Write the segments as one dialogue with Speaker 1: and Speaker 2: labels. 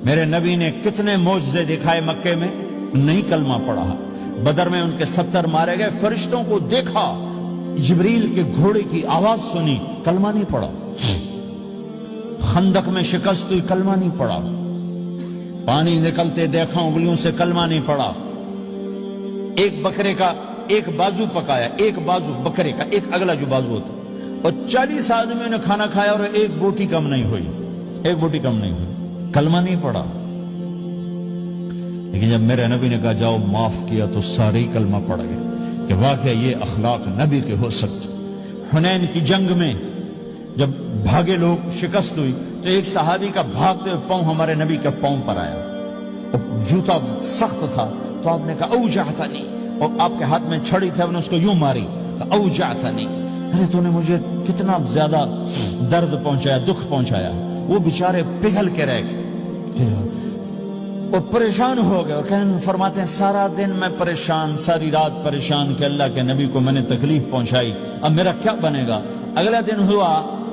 Speaker 1: میرے نبی نے کتنے معجزے دکھائے مکے میں، نہیں کلمہ پڑھا۔ بدر میں ان کے 70 مارے گئے، فرشتوں کو دیکھا، جبریل کے گھوڑے کی آواز سنی، کلمہ نہیں پڑھا۔ خندق میں شکست ہوئی، کلمہ نہیں پڑھا۔ پانی نکلتے دیکھا، انگلیوں سے کلمہ نہیں پڑھا۔ ایک بکرے کا ایک بازو پکایا، ایک بازو بکرے کا، ایک اگلا جو بازو ہوتا، اور 40 آدمیوں نے کھانا کھایا اور ایک بوٹی کم نہیں ہوئی، ایک بوٹی کم نہیں ہوئی، کلمہ نہیں پڑھا۔ لیکن جب میرے نبی نے کہا جاؤ معاف کیا تو سارے ہی کلمہ پڑھ گئے کہ واقعہ یہ اخلاق نبی کے ہو سکتے۔ حنین کی جنگ میں جب بھاگے لوگ، شکست ہوئی، تو ایک صحابی کا بھاگتے ہوئے پاؤں ہمارے نبی کے پاؤں پر آیا، اور جوتا سخت تھا، تو آپ نے کہا اوجعتنی، اور آپ کے ہاتھ میں چھڑی تھی، آپ نے اس کو یوں ماری، اوجعتنی، ارے تو نے مجھے کتنا زیادہ درد پہنچایا، دکھ پہنچایا۔ وہ بیچارے پگھل کے رہ گئے اور پریشان ہو گئے، اور فرماتے ہیں سارا دن میں پریشان، ساری رات پریشان کہ اللہ کے نبی کو میں نے تکلیف پہنچائی، اب میرا کیا بنے گا۔ اگلا دن ہوا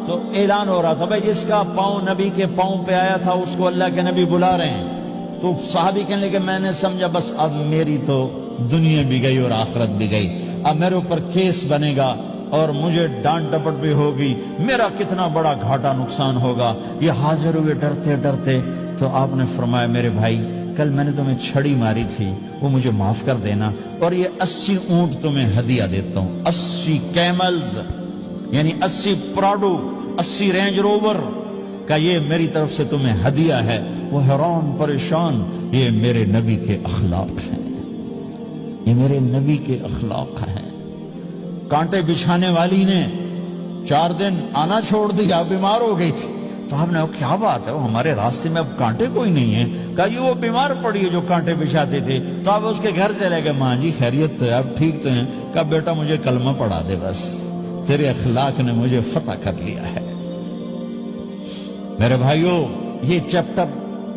Speaker 1: تو اعلان ہو رہا تھا بھائی جس کا پاؤں نبی کے پاؤں پہ آیا تھا اس کو اللہ کے نبی بلا رہے ہیں۔ تو صحابی کہنے لگے میں نے سمجھا بس اب میری تو دنیا بھی گئی اور آخرت بھی گئی، اب میرے اوپر کیس بنے گا اور مجھے ڈانٹ ڈپٹ بھی ہوگی، میرا کتنا بڑا گھاٹا نقصان ہوگا۔ یہ حاضر ہوئے ڈرتے ڈرتے، تو آپ نے فرمایا میرے بھائی کل میں نے تمہیں چھڑی ماری تھی، وہ مجھے معاف کر دینا، اور یہ 80 اونٹ تمہیں ہدیہ دیتا ہوں، 80 کیملز یعنی 80 پراڈو، 80 رینج روور کا یہ میری طرف سے تمہیں ہدیہ ہے۔ وہ حیران پریشان، یہ میرے نبی کے اخلاق ہیں، یہ میرے نبی کے اخلاق ہیں۔ کانٹے بچھانے والی نے 4 دن آنا چھوڑ دیا، بیمار ہو گئی تھی، تو آپ نے کہا کیا بات ہے، وہ ہمارے راستے میں اب کانٹے کوئی نہیں ہیں، کہا یہ وہ بیمار پڑی ہے جو کانٹے بچھاتے تھے۔ تو آپ اس کے گھر چلے گئے، ماں جی خیریت تو ہے، آپ ٹھیک تو ہیں؟ کہا بیٹا مجھے کلمہ پڑھا دے، بس تیرے اخلاق نے مجھے فتح کر لیا ہے۔ میرے بھائیوں یہ چیپٹر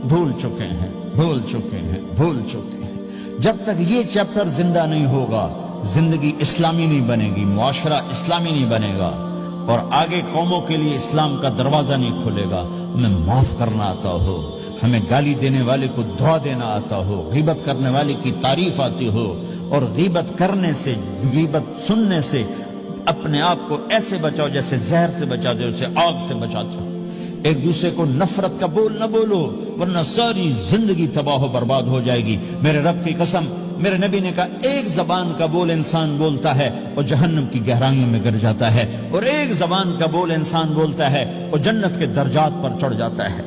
Speaker 1: بھول چکے ہیں، بھول چکے ہیں، بھول چکے ہیں۔ جب تک یہ چیپٹر زندہ نہیں ہوگا، زندگی اسلامی نہیں بنے گی، معاشرہ اسلامی نہیں بنے گا، اور آگے قوموں کے لیے اسلام کا دروازہ نہیں کھلے گا۔ ہمیں معاف کرنا آتا ہو، ہمیں گالی دینے والے کو دعا دینا آتا ہو، غیبت کرنے والے کی تعریف آتی ہو، اور غیبت کرنے سے، غیبت سننے سے اپنے آپ کو ایسے بچاؤ جیسے زہر سے بچاتے ہو، اسے آگ سے بچاتے ہو۔ ایک دوسرے کو نفرت کا بول نہ بولو، ورنہ ساری زندگی تباہ و برباد ہو جائے گی۔ میرے رب کی قسم، میرے نبی نے کہا ایک زبان کا بول انسان بولتا ہے اور جہنم کی گہرائیوں میں گر جاتا ہے، اور ایک زبان کا بول انسان بولتا ہے اور جنت کے درجات پر چڑھ جاتا ہے۔